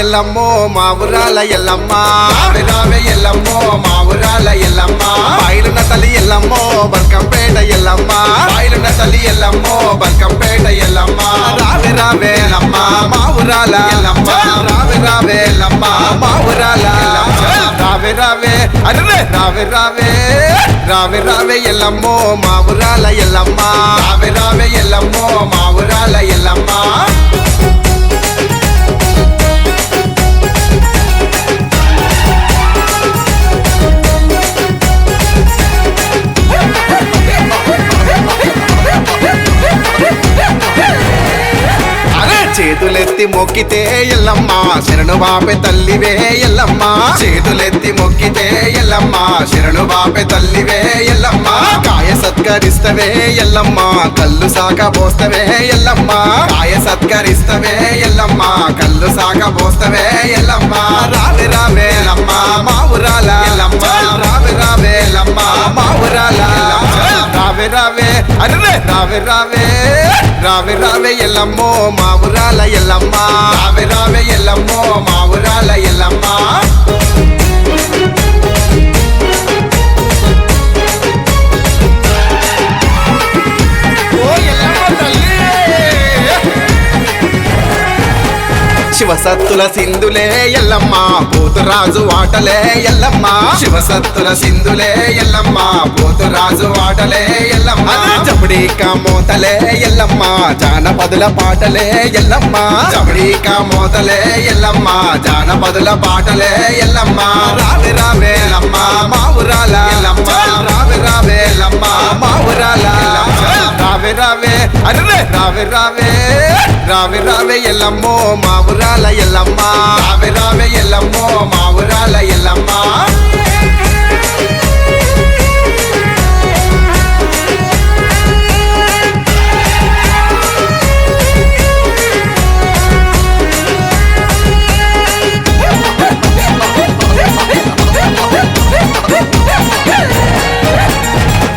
ఎల్లమ్మో మా ఊరాల ఎల్లమ్మ రావే ఎల్లమ్మో మా ఊరాల ఎల్లమ్మ బాయిలున్న తల్లి ఎల్లమ్మో బల్కంపేట ఎల్లమ్మ బాయిలున్న తల్లి ఎల్లమ్మో బల్కంపేట ఎల్లమ్మ రావే ఎల్లమ్మ మా ఊరాల ఎల్లమ్మ రావే ఎల్లమ్మ మా ఊరాల రావే అరే రావే ఎల్లమ్మో మా ఊరాల ఎల్లమ్మ రావే ఎల్లమ్మో మా ఊరాల ఎల్లమ్మ చేతులెత్తి మొక్కితే ఎల్లమ్మ శరణు బాపే తల్లివే ఎల్లమ్మ చేతులెత్తి మొక్కితే ఎల్లమ్మ శరణు బాపే తల్లివే ఎల్లమ్మ కాయ సత్కరిస్తవే ఎల్లమ్మ కళ్ళు సాక పోస్తవే ఎల్లమ్మ కాయ సత్కరిస్తవే ఎల్లమ్మ కళ్ళు సాక పోస్తవే ఎల్లమ్మ రావే ఎల్లమ్మ మా ఊరాల ఎల్లమ్మ రావే ఎల్లమ్మ మా ఊరాల రావే అరే రావే ఎల్లమ్మో మా ఊరాల ఎల్లమ్మ రావే ఎల్లమ్మో మా ఊరాల ఎల్లమ్మ శివసత్తుల సింధులే ఎల్లమ్మ పోతురాజు ఆటలే ఎల్లమ్మ శివసత్తుల సింధులే ఎల్లమ్మ పోతురాజు ఆటలే ఎల్లమ్మ జబడిక మోతలే ఎల్లమ్మ జానపదుల పాటలే ఎల్లమ్మ జబడిక మోతలే ఎల్లమ్మ జానపదుల పాటలే ఎల్లమ్మ రావే ఎల్లమ్మ మా ఊరాల ఎల్లమ్మ రావే ఎల్లమ్మ మా ఊరాల రావే అరే రావే ఎల్లమ్మో మా ఊరాల ఎల్లమ్మ రావే ఎల్లమ్మో మా ఊరాల ఎల్లమ్మ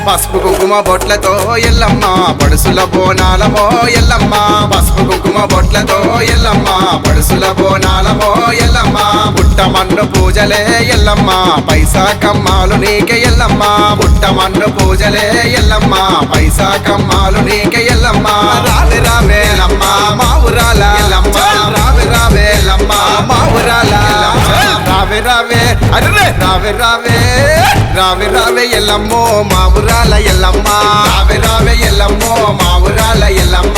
పసుపు కుంకుమ బొట్లతో ఎల్లమ్మ పడుసుల బోనాలమో ఎల్లమ్మ పసుపు కుంకుమ బొట్లతో ఎల్లమ్మ పడుసుల బోనాలమో ఎల్లమ్మ పుట్టమన్ను పూజలే ఎల్లమ్మ పైసా కమ్మాలు నీకే ఎల్లమ్మ పుట్టమన్ను పూజలే ఎల్లమ్మ పైసా కమ్మాలు నీకే ఎల్లమ్మ రావే ఎల్లమ్మ మా ఊరాల ఎల్లమ్మ రావే ఎల్లమ్మ మా ఊరాల రావే అరే రావే ఎల్లమ్మో మా ఊరాల ఎల్లమ్మ రావే ఎల్లమ్మో మా ఊరాల ఎల్లమ్మ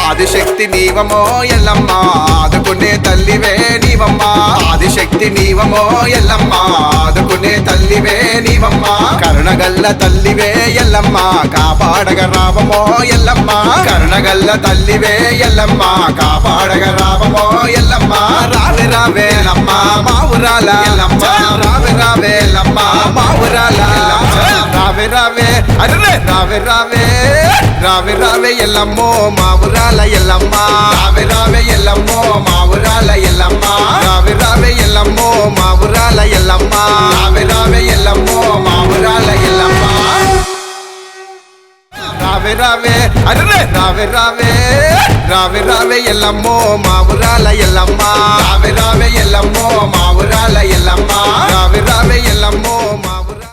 ఆదిశక్తి నీవమో ఎల్లమ్మ ఆదుకునే తల్లివే నీవమ్మ ఆదిశక్తి నీవమో ఎల్లమ్మ ఆదుకునే తల్లివే నీవమ్మ కరుణగల్ల తల్లివే ఎల్లమ్మ కాపాడగ రావమో ఎల్లమ్మ కరుణగల్ల తల్లివే ఎల్లమ్మ కాపాడగ రావమో ఎల్లమ్మ రావే ఎల్లమ్మ మా ఊరాల ఎల్లమ్మ రావే ఎల్లమ్మ మా ఊరాల రావే అరే రావే ఎల్లమ్మో మా ఊరాల ఎల్లమ్మ రావే ఎల్లమ్మో మా ఊరాల ఎల్లమ్మ రావే ఎల్లమ్మో మా ఊరాల ఎల్లమ్మ రావే ఎల్లమ్మో మా ఊరాల ఎల్లమ్మ రావే అరే రావే ఎల్లమ్మో మా ఊరాల ఎల్లమ్మ రావే ఎల్లమ్మో మా ఊరాల ఎల్లమ్మ రావే ఎల్లమ్మో మా